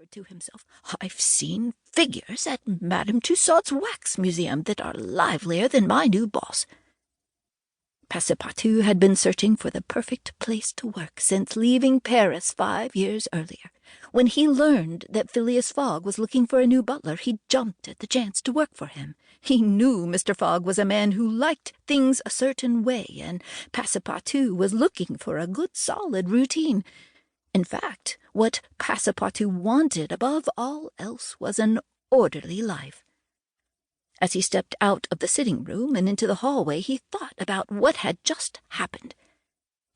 murmured to himself, "I've seen figures at Madame Tussaud's wax museum that are livelier than my new boss." Passepartout had been searching for the perfect place to work since leaving Paris 5 years earlier. When he learned that Phileas Fogg was looking for a new butler, he jumped at the chance to work for him. He knew Mr. Fogg was a man who liked things a certain way, and Passepartout was looking for a good, solid routine. In fact, what Passepartout wanted above all else was an orderly life. As he stepped out of the sitting room and into the hallway, he thought about what had just happened.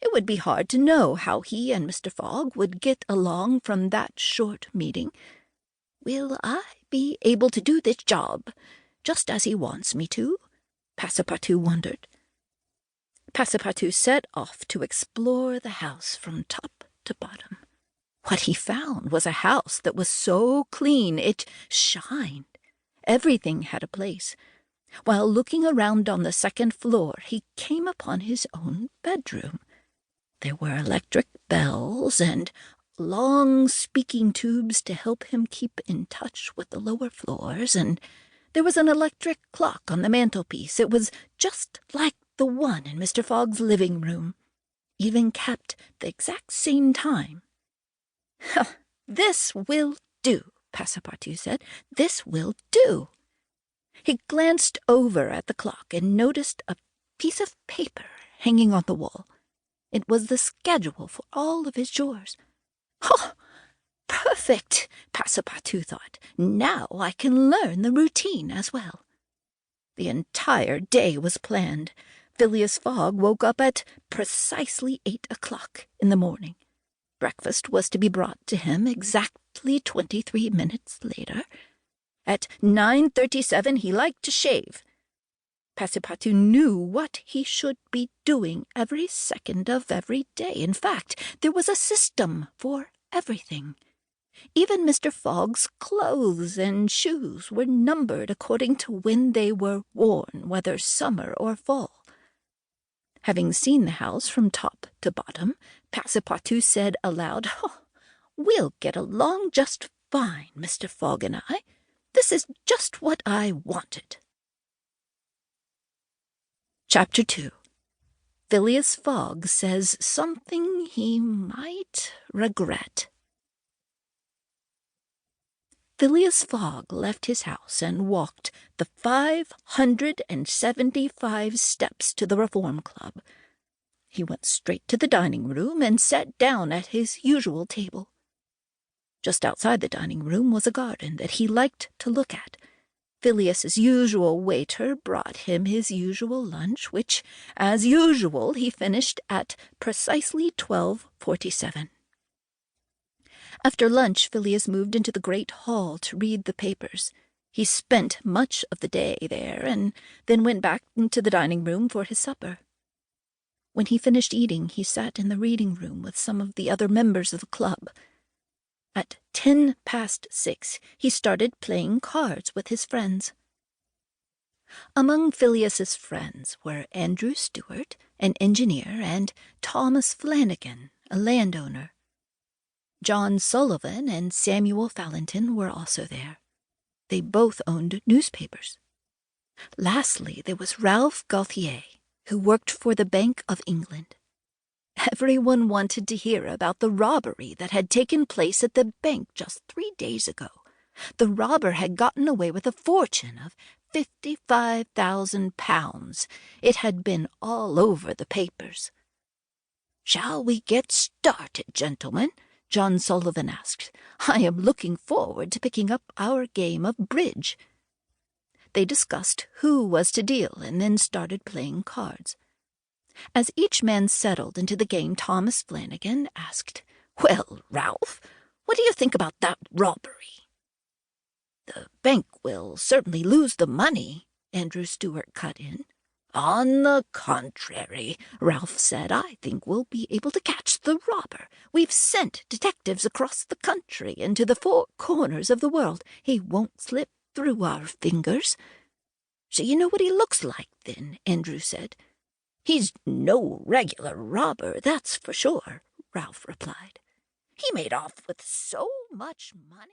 It would be hard to know how he and Mr. Fogg would get along from that short meeting. "Will I be able to do this job just as he wants me to?" Passepartout wondered. Passepartout set off to explore the house from top to bottom. What he found was a house that was so clean it shined. Everything had a place. While looking around on the second floor, he came upon his own bedroom. There were electric bells and long speaking tubes to help him keep in touch with the lower floors, and there was an electric clock on the mantelpiece. It was just like the one in Mr. Fogg's living room, even kept the exact same time. "This will do," Passepartout said. "This will do." He glanced over at the clock and noticed a piece of paper hanging on the wall. It was the schedule for all of his chores. "Oh, perfect," Passepartout thought. "Now I can learn the routine as well." The entire day was planned. Phileas Fogg woke up at precisely 8 o'clock in the morning. Breakfast was to be brought to him exactly 23 minutes later. At 9:37 he liked to shave. Passepartout knew what he should be doing every second of every day. In fact, there was a system for everything. Even Mr. Fogg's clothes and shoes were numbered according to when they were worn, whether summer or fall. Having seen the house from top to bottom, Passepartout said aloud, "We'll get along just fine, Mr. Fogg and I. This is just what I wanted." Chapter 2. Phileas Fogg says something he might regret. Phileas Fogg left his house and walked the 575 steps to the Reform Club. He went straight to the dining room and sat down at his usual table. Just outside the dining room was a garden that he liked to look at. Phileas's usual waiter brought him his usual lunch, which, as usual, he finished at precisely 12:47. After lunch, Phileas moved into the great hall to read the papers. He spent much of the day there, and then went back into the dining room for his supper. When he finished eating, he sat in the reading room with some of the other members of the club. At 6:10, he started playing cards with his friends. Among Phileas's friends were Andrew Stewart, an engineer, and Thomas Flanagan, a landowner. John Sullivan and Samuel Fallentin were also there. They both owned newspapers. Lastly, there was Ralph Gauthier, who worked for the Bank of England. Everyone wanted to hear about the robbery that had taken place at the bank just 3 days ago. The robber had gotten away with a fortune of £55,000. It had been all over the papers. "Shall we get started, gentlemen?" John Sullivan asked. "I am looking forward to picking up our game of bridge." They discussed who was to deal and then started playing cards. As each man settled into the game, Thomas Flanagan asked, "Well, Ralph, what do you think about that robbery?" "The bank will certainly lose the money," Andrew Stewart cut in. "On the contrary," Ralph said, "I think we'll be able to catch the robber. We've sent detectives across the country and to the 4 corners of the world. He won't slip through our fingers." "So you know what he looks like, then?" Andrew said. "He's no regular robber, that's for sure," Ralph replied. "He made off with so much money."